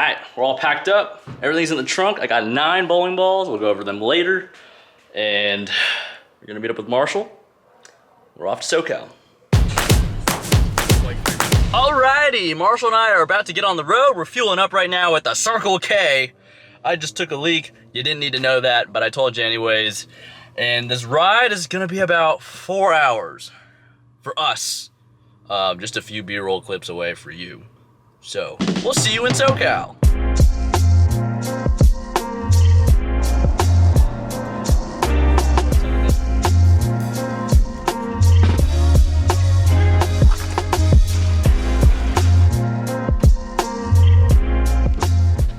right, we're all packed up. Everything's in the trunk. I got 9 bowling balls. We'll go over them later. And we're gonna meet up with Marshall. We're off to SoCal. Alrighty, Marshall and I are about to get on the road. We're fueling up right now at the Circle K. I just took a leak. You didn't need to know that, but I told you anyways. And this ride is gonna be about 4 hours for us. Just a few B-roll clips away for you. So, we'll see you in SoCal.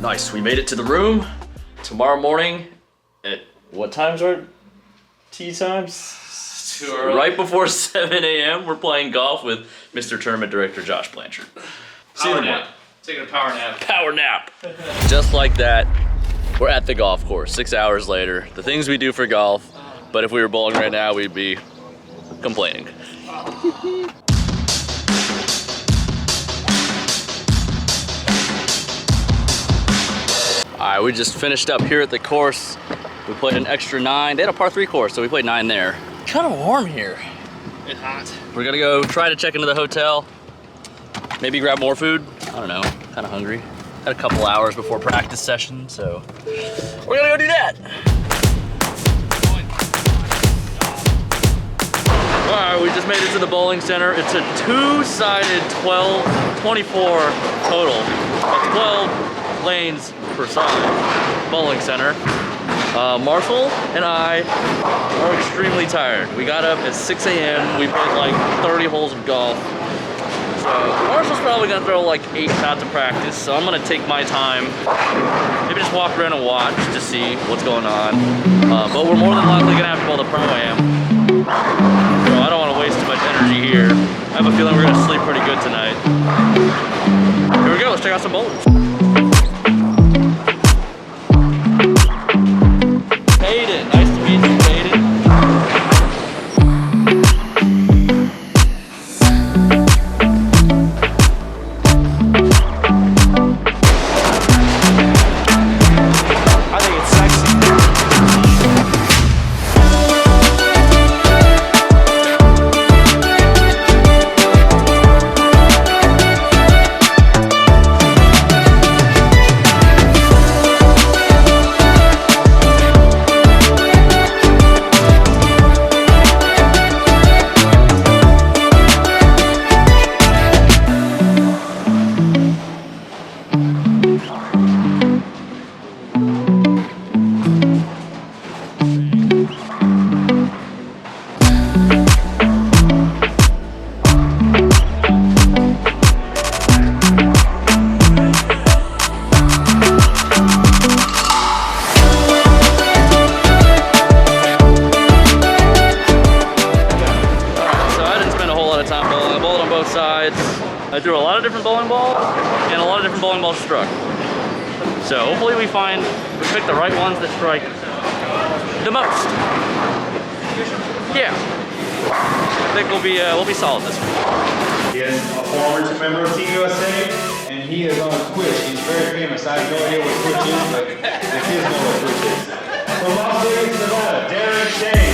Nice, we made it to the room. Tomorrow morning at what times are tea times? Too early. Right before 7 a.m. we're playing golf with Mr. Tournament Director Josh Blanchard. See you in the morning. Taking a power nap. Power nap. Just like that, we're at the golf course 6 hours later. The things we do for golf, but if we were bowling right now, we'd be complaining. All right, we just finished up here at the course. We played an extra 9. They had a par 3 course, so we played 9 there. Kind of warm here. It's hot. We're gonna go try to check into the hotel. Maybe grab more food. I don't know, kind of hungry. Had a couple hours before practice session, so we're gonna go do that. All right, we just made it to the bowling center. It's a 2-sided 24 total, 12 lanes per side bowling center. Marshall and I are extremely tired. We got up at 6 a.m. We played like 30 holes of golf. So Marshall's probably gonna throw like 8 shots of practice, so I'm gonna take my time, maybe just walk around and watch to see what's going on. But we're more than likely gonna have to bowl the Pro-Am. So I don't wanna waste too much energy here. I have a feeling we're gonna sleep pretty good tonight. Here we go, let's check out some bowlers. Hayden, nice to meet you, Hayden. I threw a lot of different bowling balls and a lot of different bowling balls struck. So hopefully we pick the right ones that strike the most. Yeah, I think we'll be solid this week. He is a former member of Team USA, and he is on Twitch. He's very famous. I have no idea what Twitch is, but the kids know what Twitch is. From Las Vegas, Nevada, Darren Tang.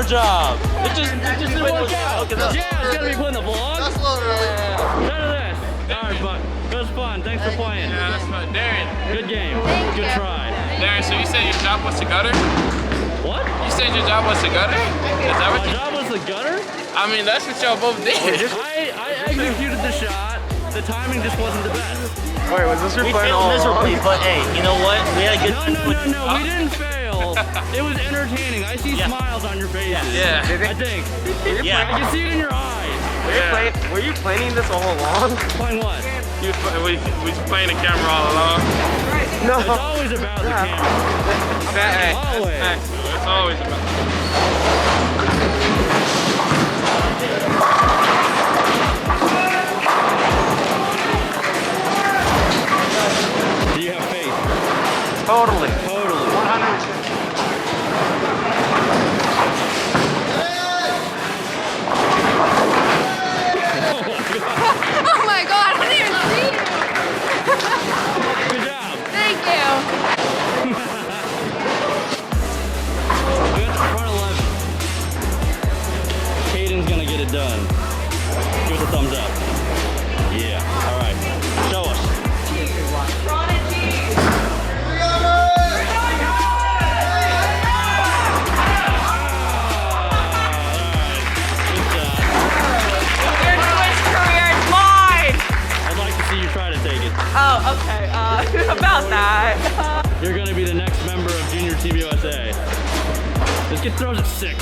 Job. It just didn't work out. Yeah, it's gonna be putting the vlog. That's none of this. Alright, but it was fun. Thanks for playing. Yeah, that's fun. Darren. Good game. Good try. Darren, so you said your job was to gutter? What? You said your job was to gutter? Is that what My job was the gutter? I mean, that's what y'all both did. I executed the shot. The timing just wasn't the best. Wait, was this your We plan failed all miserably, along? but hey, you know what? We had a good No, we didn't fail. It was entertaining. I see smiles on your faces. Yeah. I think. Yeah. I can see it in your eyes. Were Were you planning this all along? Playing what? We was playing the camera all along. No. It's always about the camera. Always. It's always about. Do you have faith? Totally. Totally. 100%. Oh my god, I didn't even see you. Good job. Thank you. Good. Front 11. Caden's gonna get it done. Give us a thumbs up. Yeah. All right. Show us. Your Twitch career is mine. I'd like to see you try to take it. Oh, okay. About that. You're gonna be the next member of Junior Team USA. This kid throws it sick.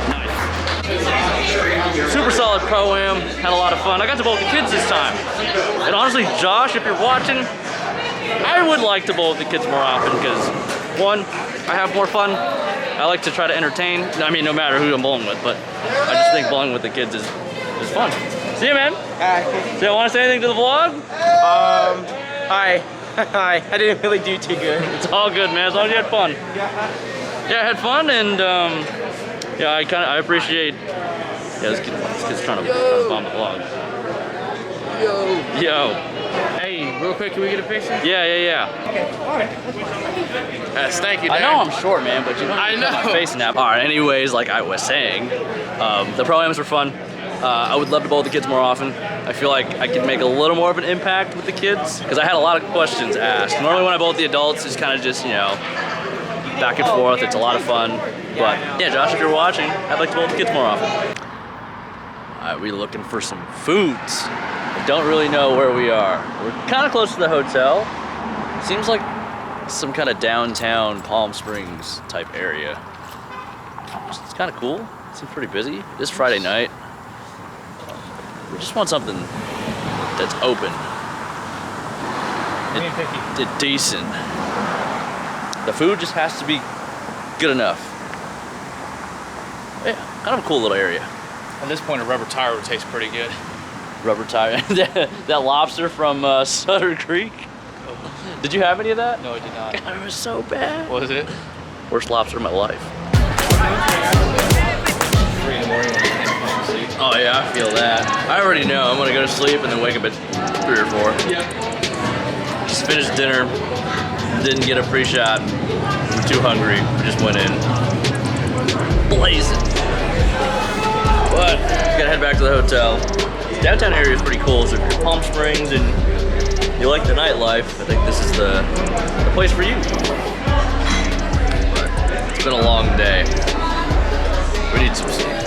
Nice. Super solid pro-am, had a lot of fun. I got to bowl with the kids this time. And honestly, Josh, if you're watching, I would like to bowl with the kids more often because, one, I have more fun. I like to try to entertain. I mean, no matter who I'm bowling with, but I just think bowling with the kids is fun. See you, man. Hi. Do you want to say anything to the vlog? Hi. Hi. I didn't really do too good. It's all good, man, as long as you had fun. Yeah, I had fun, and yeah, I appreciate. Yeah, this kid's trying to bomb the vlog. Yo. Hey, real quick, can we get a picture? Yeah. Yes, thank you, Darren. I know I'm short, man, but you don't I need to cut know. my face nap. All right. Anyways, like I was saying, the pro-ams were fun. I would love to bowl with the kids more often. I feel like I could make a little more of an impact with the kids because I had a lot of questions asked. Normally when I bowl with the adults, it's kind of just, you know, back and forth. It's a lot of fun. But yeah, Josh, if you're watching, I'd like to bowl with the kids more often. All right, we're looking for some foods. I don't really know where we are. We're kind of close to the hotel. Seems like some kind of downtown Palm Springs type area. It's kind of cool. Seems pretty busy. It's Friday night. We just want something that's open. It's decent. The food just has to be good enough. Yeah, kind of a cool little area. At this point, a rubber tire would taste pretty good. Rubber tire. That lobster from Sutter Creek. Did you have any of that? No, it did not. God, it was so bad. What was it? Worst lobster of my life. 3 in the morning when you can't fall asleep. Oh yeah, I feel that. I already know. I'm gonna go to sleep and then wake up at 3 or 4. Yep. Just finished dinner. Didn't get a pre-shot. I'm too hungry. We just went in. Blazing. But gotta head back to the hotel. Downtown area is pretty cool. So if you're in Palm Springs and you like the nightlife, I think this is the place for you. But it's been a long day. We need some sleep.